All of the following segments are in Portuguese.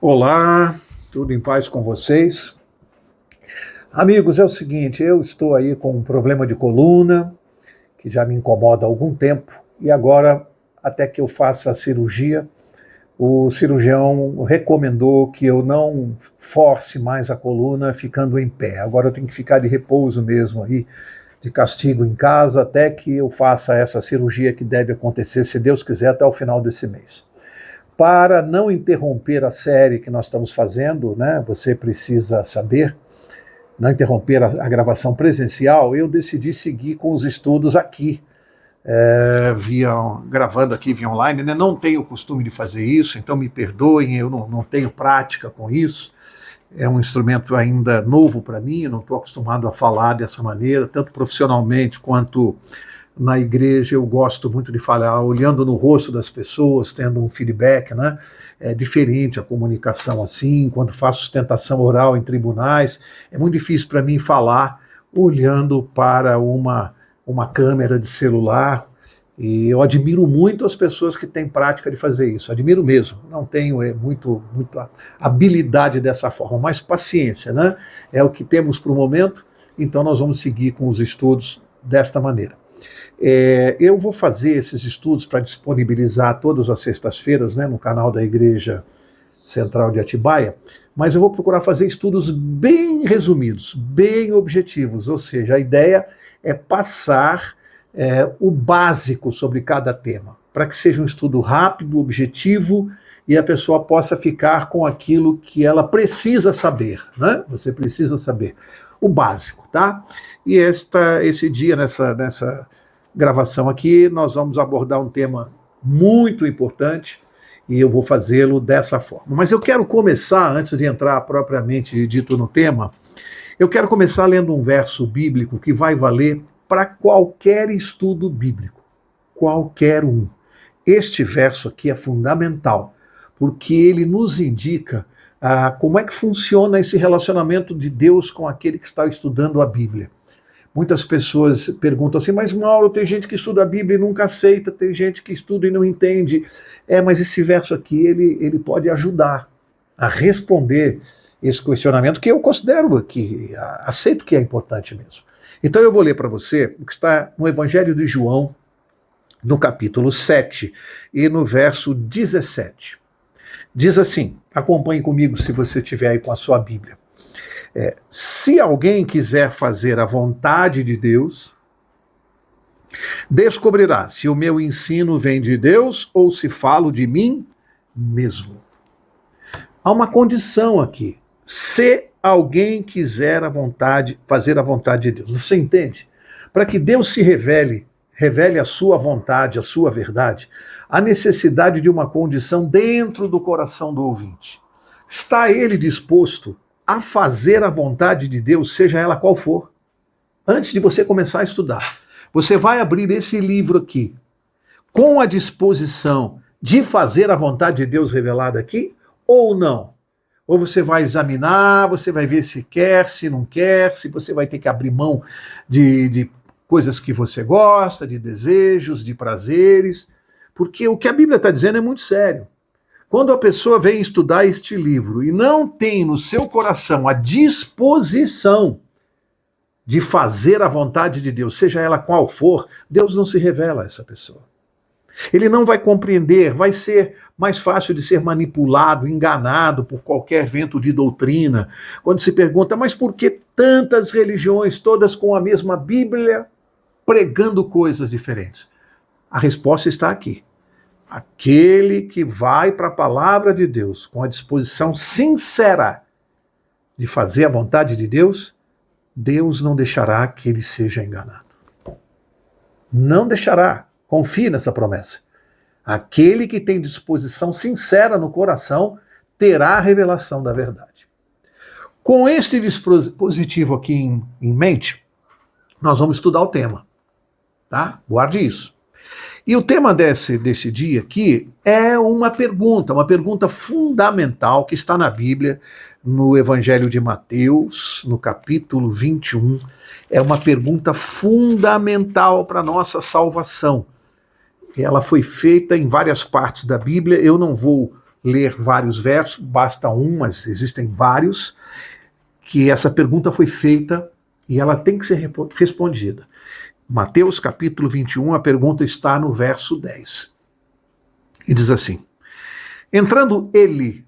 Olá, tudo em paz com vocês? Amigos, é o seguinte, eu estou aí com um problema de coluna, que já me incomoda há algum tempo, e agora, até que eu faça a cirurgia, o cirurgião recomendou que eu não force mais a coluna ficando em pé. Agora eu tenho que ficar de repouso mesmo aí, de castigo em casa, até que eu faça essa cirurgia que deve acontecer, se Deus quiser, até o final desse mês. Para não interromper a série que nós estamos fazendo, né, você precisa saber, não interromper a gravação presencial, eu decidi seguir com os estudos aqui, gravando aqui via online, né? Não tenho o costume de fazer isso, então me perdoem, eu não tenho prática com isso, é um instrumento ainda novo para mim, eu não estou acostumado a falar dessa maneira, tanto profissionalmente quanto na igreja. Eu gosto muito de falar olhando no rosto das pessoas, tendo um feedback, né? É diferente a comunicação assim. Quando faço sustentação oral em tribunais, é muito difícil para mim falar olhando para uma câmera de celular. E eu admiro muito as pessoas que têm prática de fazer isso, admiro mesmo. Não tenho muita habilidade dessa forma, mas paciência, né? É o que temos para o momento, então nós vamos seguir com os estudos desta maneira. Eu vou fazer esses estudos para disponibilizar todas as sextas-feiras, né, no canal da Igreja Central de Atibaia, mas eu vou procurar fazer estudos bem resumidos, bem objetivos, ou seja, a ideia é passar o básico sobre cada tema, para que seja um estudo rápido, objetivo, e a pessoa possa ficar com aquilo que ela precisa saber, né? Você precisa saber o básico, tá? E esse dia, nessa gravação aqui, nós vamos abordar um tema muito importante e eu vou fazê-lo dessa forma. Mas eu quero começar, antes de entrar propriamente dito no tema, eu quero começar lendo um verso bíblico que vai valer para qualquer estudo bíblico, qualquer um. Este verso aqui é fundamental, porque ele nos indica como é que funciona esse relacionamento de Deus com aquele que está estudando a Bíblia. Muitas pessoas perguntam assim, mas Mauro, tem gente que estuda a Bíblia e nunca aceita, tem gente que estuda e não entende. Mas esse verso aqui, ele pode ajudar a responder esse questionamento, que eu considero que, aceito que é importante mesmo. Então eu vou ler para você o que está no Evangelho de João, no capítulo 7 e no verso 17. Diz assim, acompanhe comigo se você estiver aí com a sua Bíblia. Se alguém quiser fazer a vontade de Deus, descobrirá se o meu ensino vem de Deus ou se falo de mim mesmo. Há uma condição aqui. Se alguém quiser fazer a vontade de Deus. Você entende? Para que Deus se revele a sua vontade, a sua verdade, há necessidade de uma condição dentro do coração do ouvinte. Está ele disposto a fazer a vontade de Deus, seja ela qual for? Antes de você começar a estudar, você vai abrir esse livro aqui com a disposição de fazer a vontade de Deus revelada aqui ou não? Ou você vai examinar, você vai ver se quer, se não quer, se você vai ter que abrir mão de coisas que você gosta, de desejos, de prazeres, porque o que a Bíblia está dizendo é muito sério. Quando a pessoa vem estudar este livro e não tem no seu coração a disposição de fazer a vontade de Deus, seja ela qual for, Deus não se revela a essa pessoa. Ele não vai compreender, vai ser mais fácil de ser manipulado, enganado por qualquer vento de doutrina. Quando se pergunta, mas por que tantas religiões, todas com a mesma Bíblia, pregando coisas diferentes? A resposta está aqui. Aquele que vai para a palavra de Deus com a disposição sincera de fazer a vontade de Deus, Deus não deixará que ele seja enganado. Não deixará. Confie nessa promessa. Aquele que tem disposição sincera no coração terá a revelação da verdade. Com este dispositivo aqui em mente, nós vamos estudar o tema. Tá? Guarde isso. E o tema desse dia aqui é uma pergunta fundamental que está na Bíblia, no Evangelho de Mateus, no capítulo 21. É uma pergunta fundamental para a nossa salvação. Ela foi feita em várias partes da Bíblia, eu não vou ler vários versos, basta um, mas existem vários, que essa pergunta foi feita e ela tem que ser respondida. Mateus capítulo 21, a pergunta está no verso 10. E diz assim: entrando ele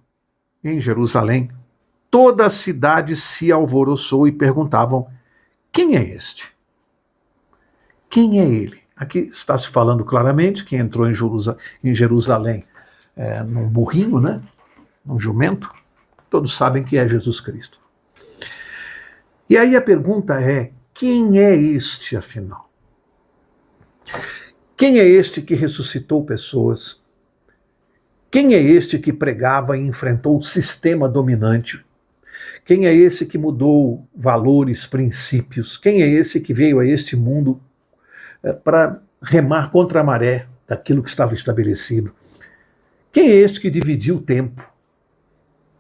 em Jerusalém, toda a cidade se alvoroçou e perguntavam: quem é este? Quem é ele? Aqui está se falando claramente que entrou em Jerusalém num burrinho, né? Num jumento. Todos sabem que é Jesus Cristo. E aí a pergunta é: quem é este, afinal? Quem é este que ressuscitou pessoas? Quem é este que pregava e enfrentou o sistema dominante? Quem é esse que mudou valores, princípios? Quem é esse que veio a este mundo para remar contra a maré daquilo que estava estabelecido? Quem é este que dividiu o tempo?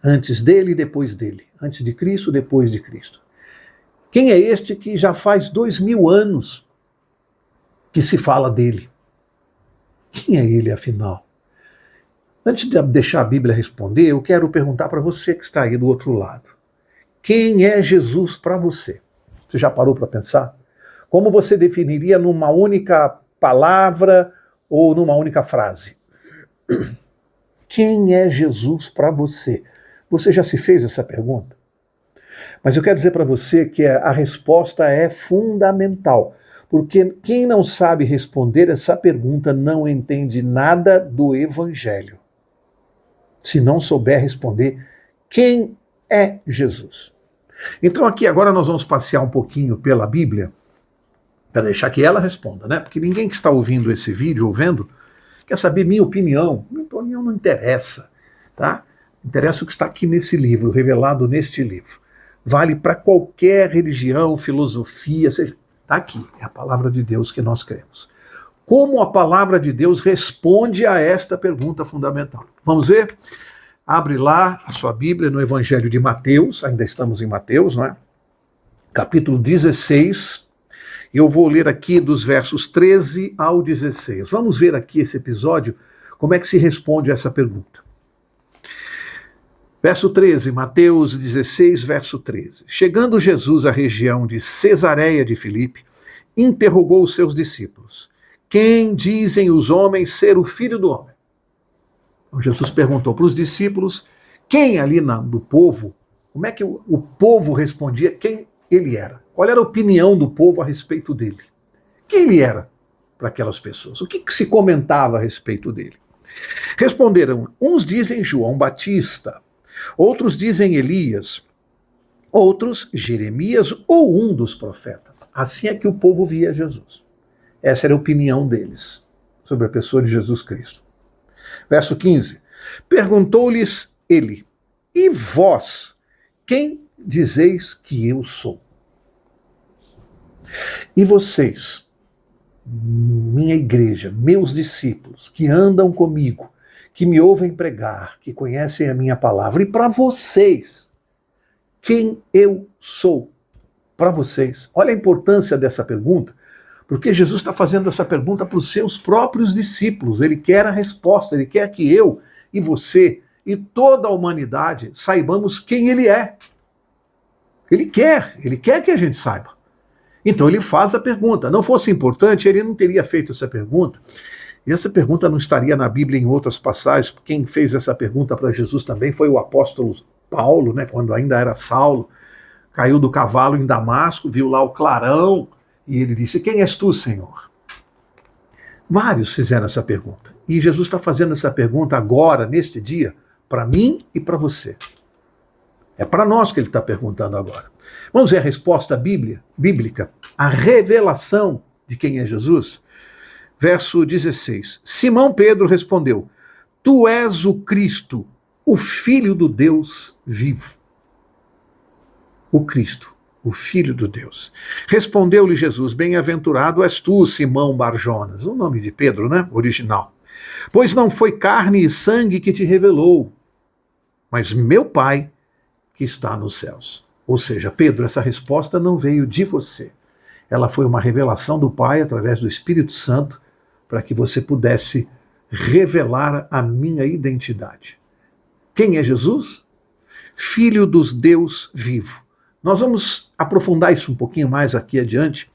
Antes dele e depois dele. Antes de Cristo, depois de Cristo. Quem é este que já faz 2000 anos que se fala dele? Quem é ele, afinal? Antes de deixar a Bíblia responder, eu quero perguntar para você que está aí do outro lado. Quem é Jesus para você? Você já parou para pensar? Como você definiria numa única palavra ou numa única frase? Quem é Jesus para você? Você já se fez essa pergunta? Mas eu quero dizer para você que a resposta é fundamental, porque quem não sabe responder essa pergunta não entende nada do Evangelho. Se não souber responder quem é Jesus. Então aqui agora nós vamos passear um pouquinho pela Bíblia, para deixar que ela responda, né? Porque ninguém que está ouvindo esse vídeo, ou vendo, quer saber minha opinião. Minha opinião não interessa, tá? Interessa o que está aqui nesse livro, revelado neste livro. Vale para qualquer religião, filosofia, seja, está aqui, é a palavra de Deus que nós cremos. Como a palavra de Deus responde a esta pergunta fundamental? Vamos ver? Abre lá a sua Bíblia no Evangelho de Mateus, ainda estamos em Mateus, não é? Capítulo 16, eu vou ler aqui dos versos 13 ao 16. Vamos ver aqui esse episódio, como é que se responde a essa pergunta. Verso 13, Mateus 16, verso 13. Chegando Jesus à região de Cesareia de Filipe, interrogou os seus discípulos: quem dizem os homens ser o Filho do Homem? Então Jesus perguntou para os discípulos, quem ali do povo, como é que o povo respondia quem ele era? Qual era a opinião do povo a respeito dele? Quem ele era para aquelas pessoas? O que se comentava a respeito dele? Responderam, uns dizem João Batista, outros dizem Elias, outros Jeremias ou um dos profetas. Assim é que o povo via Jesus. Essa era a opinião deles sobre a pessoa de Jesus Cristo. Verso 15. Perguntou-lhes ele: e vós, quem dizeis que eu sou? E vocês, minha igreja, meus discípulos, que andam comigo, que me ouvem pregar, que conhecem a minha palavra, e para vocês, quem eu sou? Para vocês. Olha a importância dessa pergunta, porque Jesus está fazendo essa pergunta para os seus próprios discípulos. Ele quer a resposta, ele quer que eu e você e toda a humanidade saibamos quem ele é. Ele quer que a gente saiba. Então ele faz a pergunta. Não fosse importante, ele não teria feito essa pergunta. E essa pergunta não estaria na Bíblia em outras passagens. Quem fez essa pergunta para Jesus também foi o apóstolo Paulo, né, quando ainda era Saulo. Caiu do cavalo em Damasco, viu lá o clarão, e ele disse: quem és tu, Senhor? Vários fizeram essa pergunta. E Jesus está fazendo essa pergunta agora, neste dia, para mim e para você. É para nós que ele está perguntando agora. Vamos ver a resposta bíblica, a revelação de quem é Jesus? Verso 16. Simão Pedro respondeu: tu és o Cristo, o Filho do Deus vivo. O Cristo, o Filho do Deus. Respondeu-lhe Jesus: bem-aventurado és tu, Simão Barjonas. O nome de Pedro, né? Original. Pois não foi carne e sangue que te revelou, mas meu Pai que está nos céus. Ou seja, Pedro, essa resposta não veio de você. Ela foi uma revelação do Pai através do Espírito Santo para que você pudesse revelar a minha identidade. Quem é Jesus? Filho dos Deus vivo. Nós vamos aprofundar isso um pouquinho mais aqui adiante,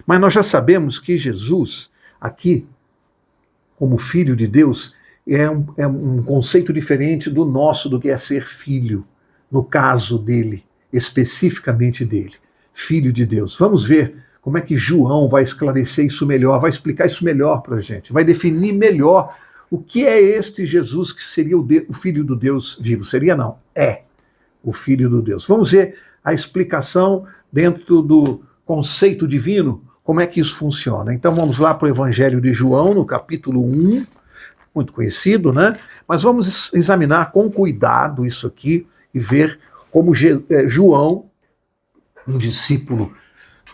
mas nós já sabemos que Jesus, aqui, como Filho de Deus, é um conceito diferente do nosso, do que é ser filho, no caso dele, especificamente dele, Filho de Deus. Vamos ver como é que João vai esclarecer isso melhor, vai explicar isso melhor para a gente, vai definir melhor o que é este Jesus que seria o Filho do Deus vivo. Seria não, é o Filho do Deus. Vamos ver a explicação dentro do conceito divino, como é que isso funciona. Então vamos lá para o Evangelho de João, no capítulo 1, muito conhecido, né? Mas vamos examinar com cuidado isso aqui e ver como João, um discípulo,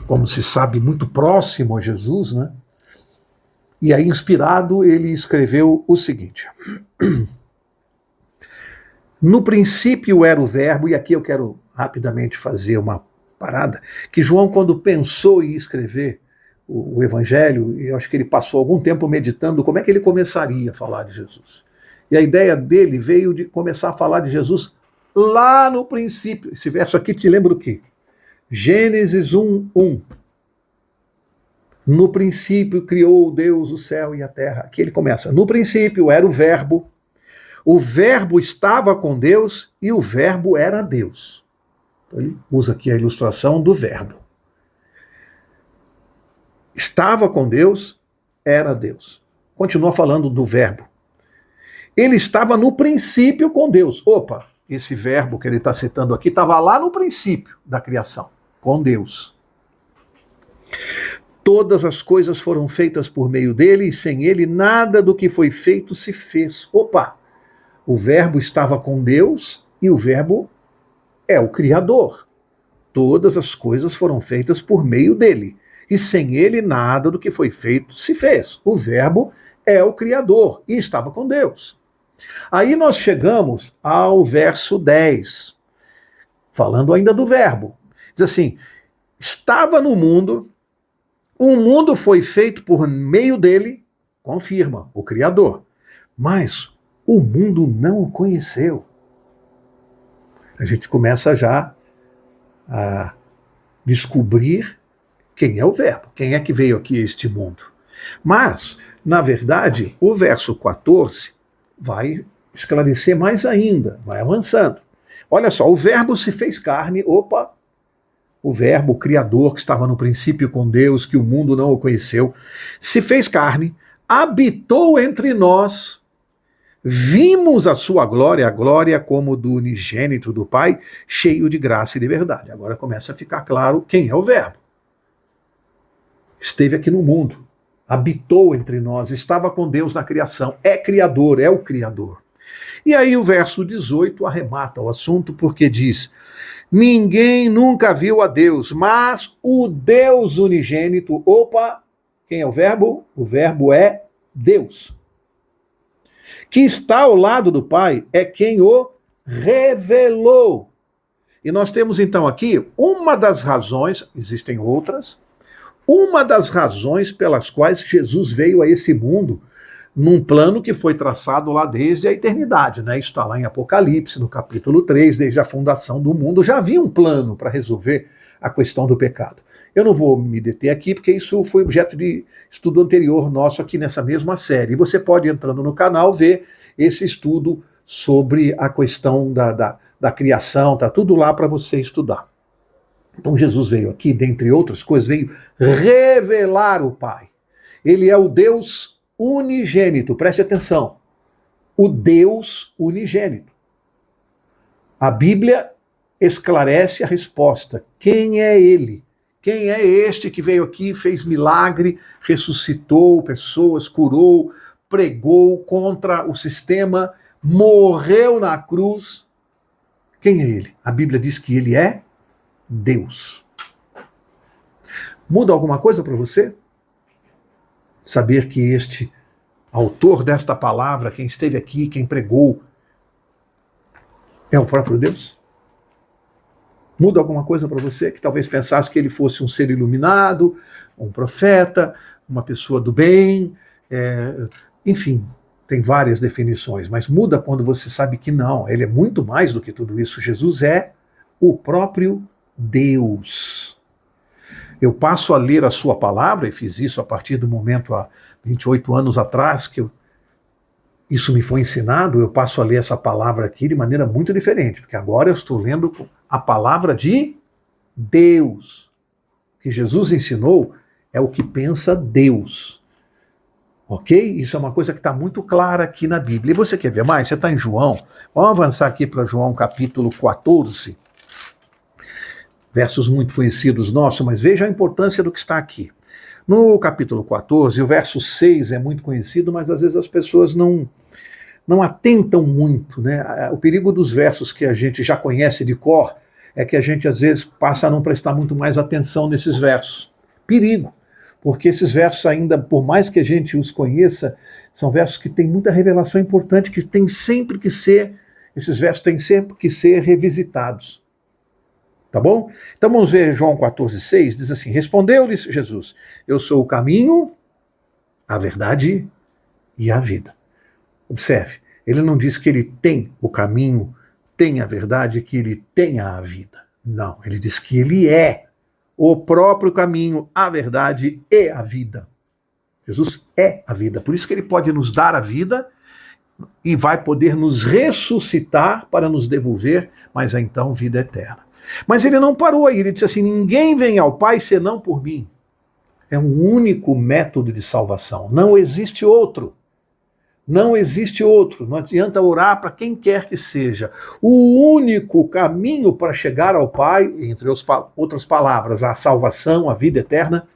como se sabe, muito próximo a Jesus, né? E aí, inspirado, ele escreveu o seguinte: no princípio era o verbo, e aqui eu quero rapidamente fazer uma parada, que João, quando pensou em escrever o Evangelho, eu acho que ele passou algum tempo meditando como é que ele começaria a falar de Jesus. E a ideia dele veio de começar a falar de Jesus lá no princípio. Esse verso aqui te lembra o quê? Gênesis 1:1. No princípio criou Deus o céu e a terra. Aqui ele começa. No princípio era o verbo estava com Deus e o verbo era Deus. Então ele usa aqui a ilustração do verbo. Estava com Deus, era Deus. Continua falando do verbo. Ele estava no princípio com Deus. Opa, esse verbo que ele está citando aqui estava lá no princípio da criação, com Deus. Todas as coisas foram feitas por meio dele e sem ele nada do que foi feito se fez. Opa, o verbo estava com Deus e o verbo é o Criador. Todas as coisas foram feitas por meio dele e sem ele nada do que foi feito se fez. O verbo é o Criador e estava com Deus. Aí nós chegamos ao verso 10, falando ainda do verbo. Diz assim, estava no mundo, o mundo foi feito por meio dele, confirma, o Criador, mas o mundo não o conheceu. A gente começa já a descobrir quem é o verbo, quem é que veio aqui a este mundo. Mas, na verdade, o verso 14 vai esclarecer mais ainda, vai avançando. Olha só, o verbo se fez carne, opa, o verbo, o Criador, que estava no princípio com Deus, que o mundo não o conheceu, se fez carne, habitou entre nós, vimos a sua glória, a glória como do unigênito do Pai, cheio de graça e de verdade. Agora começa a ficar claro quem é o verbo. Esteve aqui no mundo, habitou entre nós, estava com Deus na criação, é Criador, é o Criador. E aí o verso 18 arremata o assunto porque diz, ninguém nunca viu a Deus, mas o Deus unigênito, opa, quem é o verbo? O verbo é Deus. Que está ao lado do Pai é quem o revelou. E nós temos então aqui uma das razões, existem outras, uma das razões pelas quais Jesus veio a esse mundo num plano que foi traçado lá desde a eternidade, né? Isso está lá em Apocalipse, no capítulo 3, desde a fundação do mundo, já havia um plano para resolver a questão do pecado. Eu não vou me deter aqui, porque isso foi objeto de estudo anterior nosso aqui nessa mesma série. E você pode, entrando no canal, ver esse estudo sobre a questão da criação, tá tudo lá para você estudar. Então Jesus veio aqui, dentre outras coisas, veio revelar o Pai. Ele é o Deus unigênito, preste atenção. O Deus unigênito. A Bíblia esclarece a resposta. Quem é ele? Quem é este que veio aqui, fez milagre, ressuscitou pessoas, curou, pregou contra o sistema, morreu na cruz? Quem é ele? A Bíblia diz que ele é Deus. Muda alguma coisa para você? Saber que este autor desta palavra, quem esteve aqui, quem pregou, é o próprio Deus? Muda alguma coisa para você que talvez pensasse que ele fosse um ser iluminado, um profeta, uma pessoa do bem, enfim, tem várias definições, mas muda quando você sabe que não, ele é muito mais do que tudo isso. Jesus é o próprio Deus. Eu passo a ler a sua palavra, e fiz isso a partir do momento, há 28 anos atrás, que isso me foi ensinado, eu passo a ler essa palavra aqui de maneira muito diferente, porque agora eu estou lendo a palavra de Deus. O que Jesus ensinou é o que pensa Deus. Ok? Isso é uma coisa que está muito clara aqui na Bíblia. E você quer ver mais? Você está em João. Vamos avançar aqui para João capítulo 14. Versos muito conhecidos nossos, mas veja a importância do que está aqui. No capítulo 14, o verso 6 é muito conhecido, mas às vezes as pessoas não atentam muito, né? O perigo dos versos que a gente já conhece de cor é que a gente às vezes passa a não prestar muito mais atenção nesses versos. Perigo, porque esses versos ainda, por mais que a gente os conheça, são versos que têm muita revelação importante, que tem sempre que ser, esses versos têm sempre que ser revisitados. Tá bom? Então vamos ver João 14,6, diz assim: respondeu-lhe Jesus, eu sou o caminho, a verdade e a vida. Observe, ele não diz que ele tem o caminho, tem a verdade, que ele tenha a vida. Não, ele diz que ele é o próprio caminho, a verdade e a vida. Jesus é a vida, por isso que ele pode nos dar a vida e vai poder nos ressuscitar para nos devolver, mas então vida eterna. Mas ele não parou aí, ele disse assim: ninguém vem ao Pai senão por mim. É um único método de salvação, não existe outro. Não existe outro, não adianta orar para quem quer que seja. O único caminho para chegar ao Pai, entre outras palavras, a salvação, a vida eterna,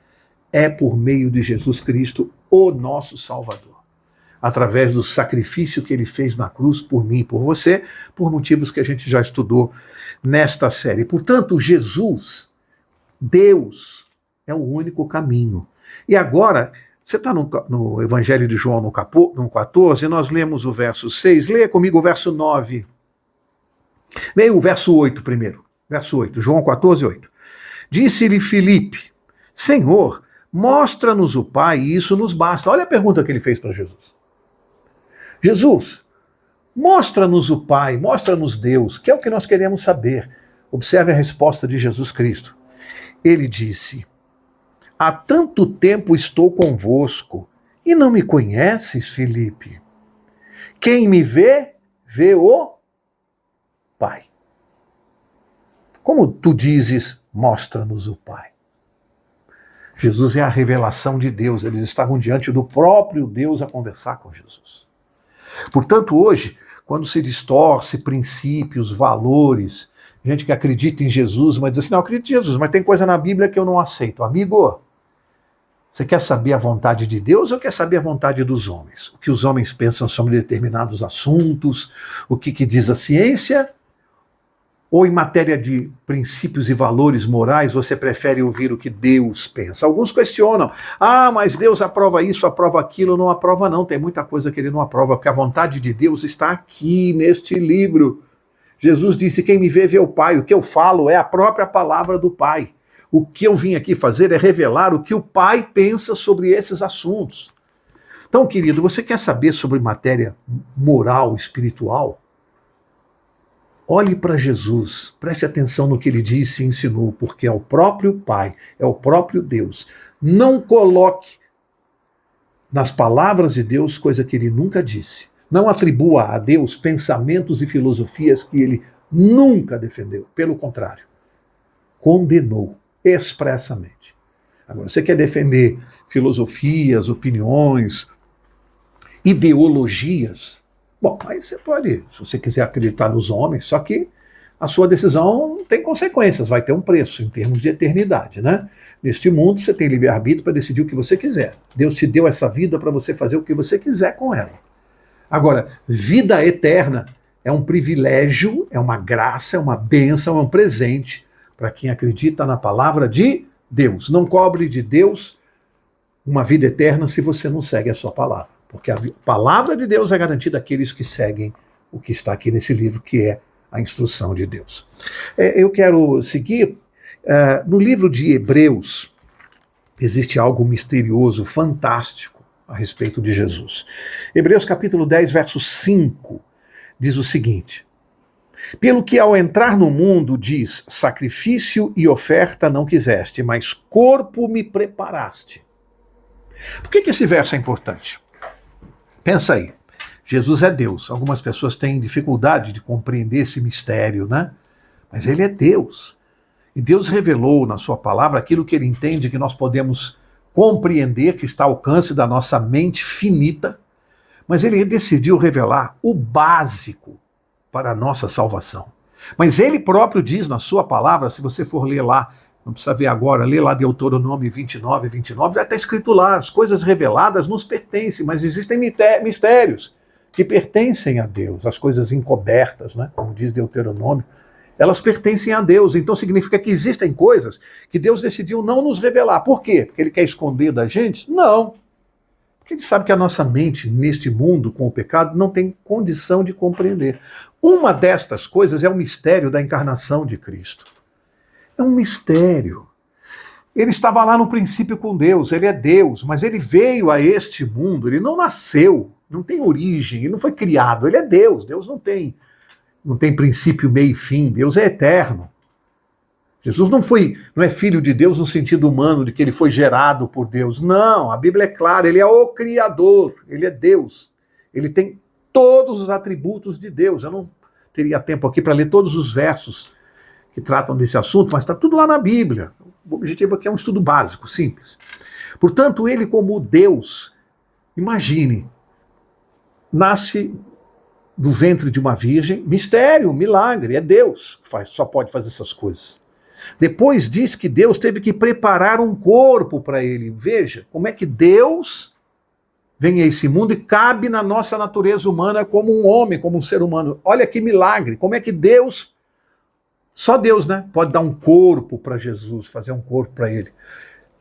é por meio de Jesus Cristo, o nosso Salvador. Através do sacrifício que ele fez na cruz por mim e por você, por motivos que a gente já estudou nesta série. Portanto, Jesus, Deus, é o único caminho. E agora, você está no Evangelho de João, no 14, nós lemos o verso 6, leia comigo o verso 9. Leia o verso 8 primeiro. Verso 8, João 14, 8. Disse-lhe Filipe: Senhor, mostra-nos o Pai e isso nos basta. Olha a pergunta que ele fez para Jesus. Jesus, mostra-nos o Pai, mostra-nos Deus, que é o que nós queremos saber. Observe a resposta de Jesus Cristo. Ele disse: há tanto tempo estou convosco e não me conheces, Filipe. Quem me vê, vê o Pai. Como tu dizes, mostra-nos o Pai. Jesus é a revelação de Deus. Eles estavam diante do próprio Deus a conversar com Jesus. Portanto, hoje, quando se distorce princípios, valores, gente que acredita em Jesus, mas diz assim: não, eu acredito em Jesus, mas tem coisa na Bíblia que eu não aceito. Amigo, você quer saber a vontade de Deus ou quer saber a vontade dos homens? O que os homens pensam sobre determinados assuntos, o que diz a ciência? Ou em matéria de princípios e valores morais, você prefere ouvir o que Deus pensa? Alguns questionam: ah, mas Deus aprova isso, aprova aquilo. Não aprova não, tem muita coisa que ele não aprova, porque a vontade de Deus está aqui, neste livro. Jesus disse: quem me vê, vê o Pai. O que eu falo é a própria palavra do Pai. O que eu vim aqui fazer é revelar o que o Pai pensa sobre esses assuntos. Então, querido, você quer saber sobre matéria moral, espiritual? Olhe para Jesus, preste atenção no que ele disse e ensinou, porque é o próprio Pai, é o próprio Deus. Não coloque nas palavras de Deus coisa que ele nunca disse. Não atribua a Deus pensamentos e filosofias que ele nunca defendeu. Pelo contrário, condenou expressamente. Agora, você quer defender filosofias, opiniões, ideologias? Bom, aí você pode, se você quiser acreditar nos homens, só que a sua decisão tem consequências, vai ter um preço em termos de eternidade, né? Neste mundo você tem livre-arbítrio para decidir o que você quiser. Deus te deu essa vida para você fazer o que você quiser com ela. Agora, vida eterna é um privilégio, é uma graça, é uma bênção, é um presente para quem acredita na palavra de Deus. Não cobre de Deus uma vida eterna se você não segue a sua palavra. Porque a palavra de Deus é garantida àqueles que seguem o que está aqui nesse livro, que é a instrução de Deus. Eu quero seguir. No livro de Hebreus, existe algo misterioso, fantástico. a respeito de Jesus. Hebreus capítulo 10, verso 5, diz o seguinte: pelo que ao entrar no mundo diz, sacrifício e oferta não quiseste, mas corpo me preparaste. Por que esse verso é importante? Pensa aí, Jesus é Deus. Algumas pessoas têm dificuldade de compreender esse mistério, né? Mas ele é Deus. E Deus revelou na sua palavra aquilo que ele entende que nós podemos compreender, que está ao alcance da nossa mente finita, mas ele decidiu revelar o básico para a nossa salvação. Mas ele próprio diz na sua palavra, se você for ler lá, não precisa ver agora, lê lá Deuteronômio 29, já está escrito lá, as coisas reveladas nos pertencem, mas existem mistérios que pertencem a Deus, as coisas encobertas, né, como diz Deuteronômio, elas pertencem a Deus, então significa que existem coisas que Deus decidiu não nos revelar. Por quê? Porque ele quer esconder da gente? Não. Porque ele sabe que a nossa mente, neste mundo com o pecado, não tem condição de compreender. Uma destas coisas é o mistério da encarnação de Cristo. É um mistério. Ele estava lá no princípio com Deus, ele é Deus, mas ele veio a este mundo, ele não nasceu, não tem origem, ele não foi criado, ele é Deus. Deus não tem princípio, meio e fim, Deus é eterno. Jesus não é filho de Deus no sentido humano, de que ele foi gerado por Deus. Não, a Bíblia é clara, ele é o Criador, ele é Deus. Ele tem todos os atributos de Deus. Eu não teria tempo aqui para ler todos os versos que tratam desse assunto, mas está tudo lá na Bíblia. O objetivo aqui é um estudo básico, simples. Portanto, ele como Deus, imagine, nasce do ventre de uma virgem, mistério, milagre, é Deus que só pode fazer essas coisas. Depois diz que Deus teve que preparar um corpo para ele. Veja como é que Deus vem a esse mundo e cabe na nossa natureza humana como um homem, como um ser humano. Olha que milagre, como é que Deus, só Deus, né, pode dar um corpo para Jesus, fazer um corpo para ele.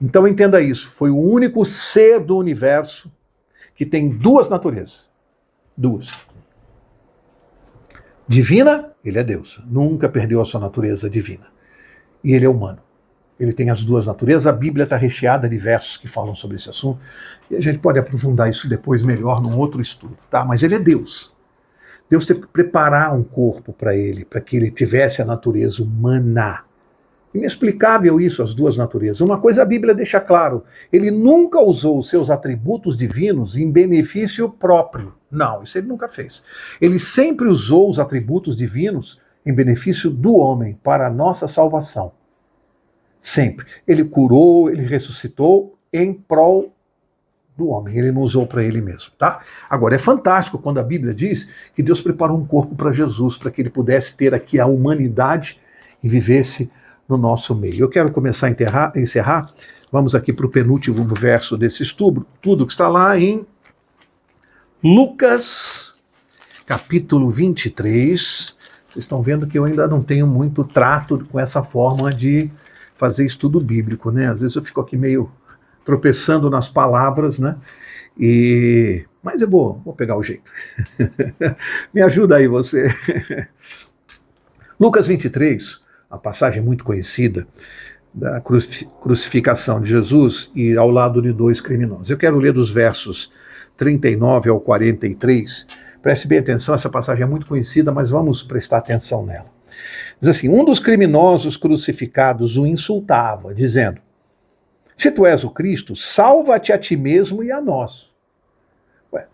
Então entenda isso, foi o único ser do universo que tem duas naturezas. Duas. Divina, ele é Deus, nunca perdeu a sua natureza divina. E ele é humano. Ele tem as duas naturezas, a Bíblia está recheada de versos que falam sobre esse assunto, e a gente pode aprofundar isso depois melhor num outro estudo, tá? Mas ele é Deus. Deus teve que preparar um corpo para ele, para que ele tivesse a natureza humana. Inexplicável isso, as duas naturezas. Uma coisa a Bíblia deixa claro, ele nunca usou os seus atributos divinos em benefício próprio. Não, isso ele nunca fez. Ele sempre usou os atributos divinos em benefício do homem, para a nossa salvação. Sempre. Ele curou, ele ressuscitou em prol do homem. Ele não usou para ele mesmo, tá? Agora, é fantástico quando a Bíblia diz que Deus preparou um corpo para Jesus, para que ele pudesse ter aqui a humanidade e vivesse no nosso meio. Eu quero começar a encerrar. Vamos aqui para o penúltimo verso desse estudo, tudo que está lá em Lucas, capítulo 23. Vocês estão vendo que eu ainda não tenho muito trato com essa forma de fazer estudo bíblico, né? Às vezes eu fico aqui meio tropeçando nas palavras, né? Mas eu vou pegar o jeito. Me ajuda aí você. Lucas 23, a passagem muito conhecida da crucificação de Jesus e ao lado de dois criminosos. Eu quero ler dos versos 39 ao 43. Preste bem atenção, essa passagem é muito conhecida, mas vamos prestar atenção nela. Diz assim: um dos criminosos crucificados o insultava, dizendo: se tu és o Cristo, salva-te a ti mesmo e a nós. Ué,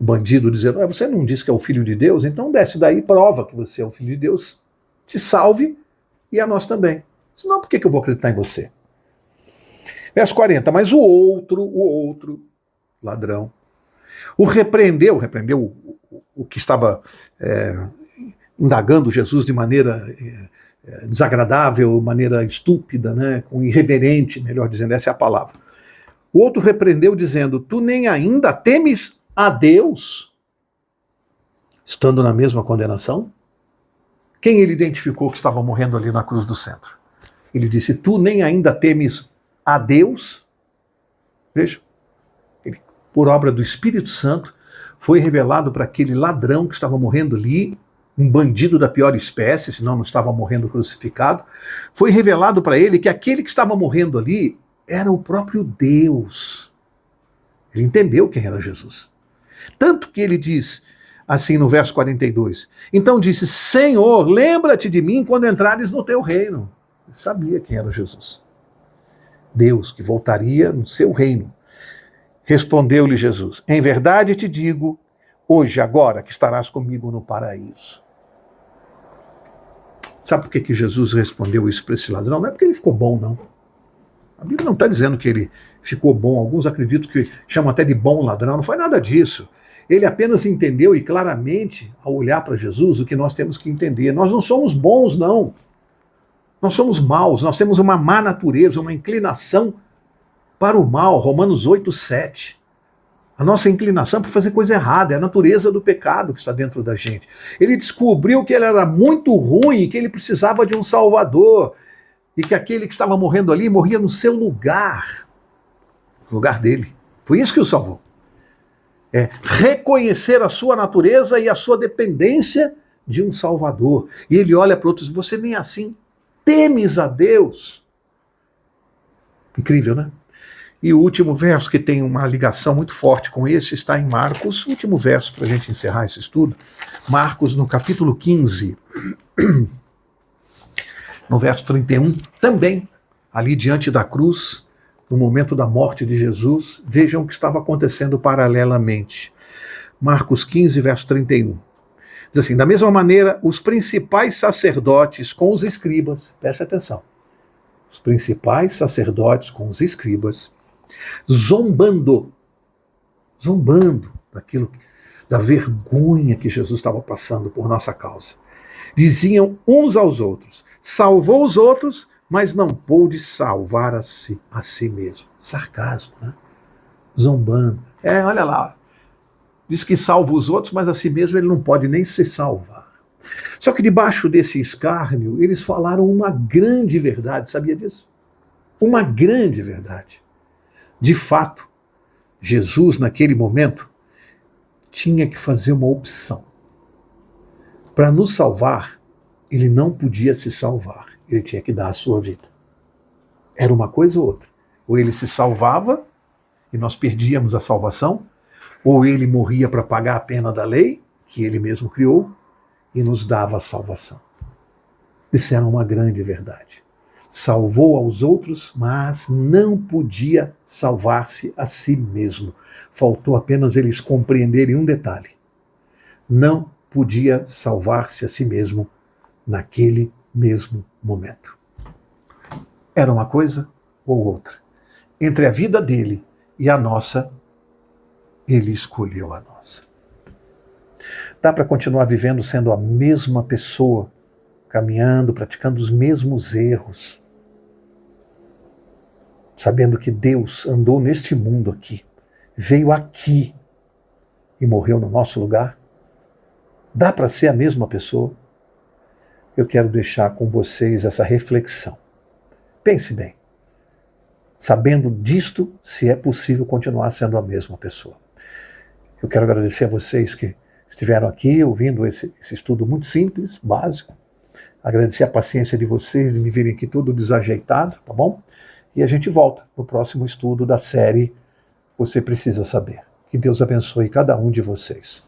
o bandido dizendo: você não disse que é o Filho de Deus? Então desce daí e prova que você é o Filho de Deus, te salve e a nós também. Senão, por que eu vou acreditar em você? Verso 40, mas o outro ladrão, o repreendeu o que estava indagando Jesus de maneira desagradável, maneira estúpida, né, irreverente, melhor dizendo, essa é a palavra. O outro repreendeu dizendo: tu nem ainda temes a Deus, estando na mesma condenação? Quem ele identificou que estava morrendo ali na cruz do centro? Ele disse: tu nem ainda temes a Deus? Veja, por obra do Espírito Santo, foi revelado para aquele ladrão que estava morrendo ali, um bandido da pior espécie, senão não estava morrendo crucificado, foi revelado para ele que aquele que estava morrendo ali era o próprio Deus. Ele entendeu quem era Jesus. Tanto que ele diz assim no verso 42, então disse, Senhor, lembra-te de mim quando entrares no teu reino. Ele sabia quem era Jesus. Deus que voltaria no seu reino. Respondeu-lhe Jesus, em verdade te digo, hoje, agora, que estarás comigo no paraíso. Sabe por que Jesus respondeu isso para esse ladrão? Não é porque ele ficou bom, não. A Bíblia não está dizendo que ele ficou bom. Alguns acreditam que chamam até de bom ladrão. Não foi nada disso. Ele apenas entendeu e claramente, ao olhar para Jesus, o que nós temos que entender. Nós não somos bons, não. Nós somos maus. Nós temos uma má natureza, uma inclinação para o mal. Romanos 8:7. A nossa inclinação para fazer coisa errada, é a natureza do pecado que está dentro da gente. Ele descobriu que ele era muito ruim, que ele precisava de um salvador, e que aquele que estava morrendo ali morria no seu lugar, no lugar dele. Foi isso que o salvou. É reconhecer a sua natureza e a sua dependência de um salvador. E ele olha para outros, você nem assim temes a Deus. Incrível, né? E o último verso, que tem uma ligação muito forte com esse, está em Marcos. O último verso para a gente encerrar esse estudo. Marcos, no capítulo 15, no verso 31, também, ali diante da cruz, no momento da morte de Jesus, vejam o que estava acontecendo paralelamente. Marcos 15, verso 31. Diz assim, da mesma maneira, os principais sacerdotes com os escribas, preste atenção, os principais sacerdotes com os escribas, zombando daquilo, da vergonha que Jesus estava passando por nossa causa, diziam uns aos outros, salvou os outros, mas não pôde salvar a si mesmo. Sarcasmo, né? Zombando. Olha lá, diz que salva os outros, mas a si mesmo ele não pode nem se salvar. Só que debaixo desse escárnio, eles falaram uma grande verdade, sabia disso? Uma grande verdade. De fato, Jesus, naquele momento, tinha que fazer uma opção. Para nos salvar, ele não podia se salvar. Ele tinha que dar a sua vida. Era uma coisa ou outra. Ou ele se salvava e nós perdíamos a salvação, ou ele morria para pagar a pena da lei, que ele mesmo criou, e nos dava a salvação. Isso era uma grande verdade. Salvou aos outros, mas não podia salvar-se a si mesmo. Faltou apenas eles compreenderem um detalhe. Não podia salvar-se a si mesmo naquele mesmo momento. Era uma coisa ou outra. Entre a vida dele e a nossa, ele escolheu a nossa. Dá para continuar vivendo sendo a mesma pessoa, caminhando, praticando os mesmos erros, sabendo que Deus andou neste mundo aqui, veio aqui e morreu no nosso lugar? Dá para ser a mesma pessoa? Eu quero deixar com vocês essa reflexão. Pense bem, sabendo disto, se é possível continuar sendo a mesma pessoa. Eu quero agradecer a vocês que estiveram aqui ouvindo esse estudo muito simples, básico. Agradecer a paciência de vocês de me verem aqui todo desajeitado, tá bom? E a gente volta no próximo estudo da série Você Precisa Saber. Que Deus abençoe cada um de vocês.